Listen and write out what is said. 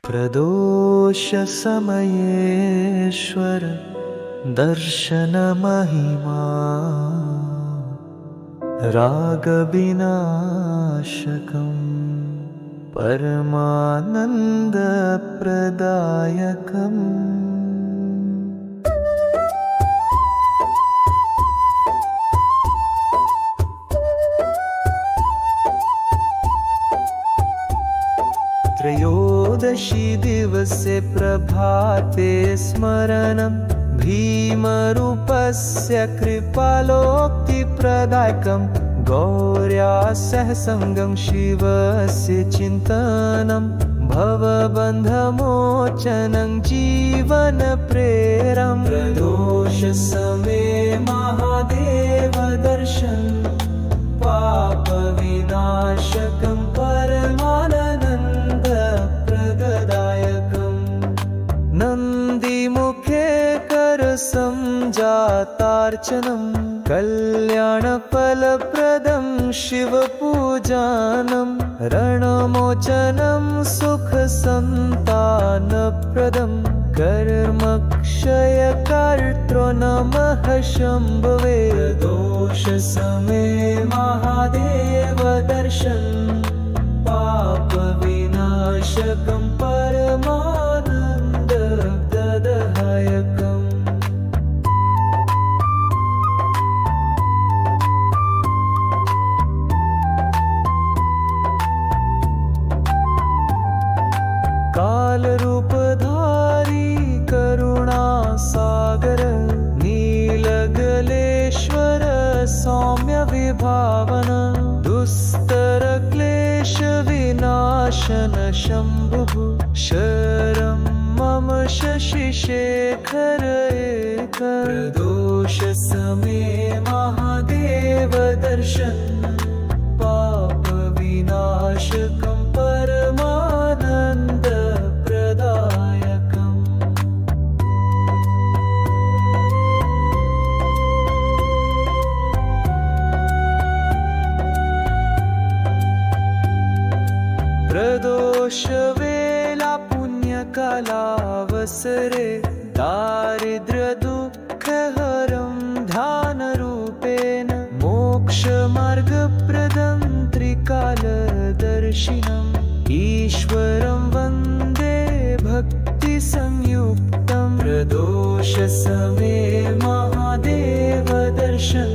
प्रदोषसमयेश्वर दर्शनमहिमा रागविनाशकम् परमानन्दप्रदायकम्। त्रयोदशी दिवसे प्रभाते स्मरणं भीमरूपस्य कृपालोक्तिप्रदायकं गौर्या सह संगं शिवस्य चिन्तनं भवबन्धमोचनं जीवनप्रेरं। प्रदोषसमये महादेव दर्शन पापविनाशकं परमानन्दप्रदायकम्। नन्दिमुखे करसंजातार्चनं कल्याणफलप्रदं शिवपूजानं रणमोचनं सुखसन्तानप्रदं कर्मक्षयकर्त्रो नमः शम्भवे। प्रदोषसमये महादेव दर्शन पापविनाशकं परमानन्दप्रदायकम्। कालरूपधारी करुणासागर नीलगलेश्वर सौम्य विभावन दुस्तरक्लेशविनाशन शम्भुः शरणं मम शशिशेखर एक। प्रदोषसमये महादेव दर्शन पापविनाशकं परमानन्दप्रदायकम्। प्रदोषवेला पुण्यकालावसरे दारिद्र्यदुःखहरं ध्यानरूपेण मोक्षमार्गप्रदं त्रिकालदर्शिनम् ईश्वरं वन्दे भक्तिसंयुक्तं। प्रदोषसमये महादेव दर्शन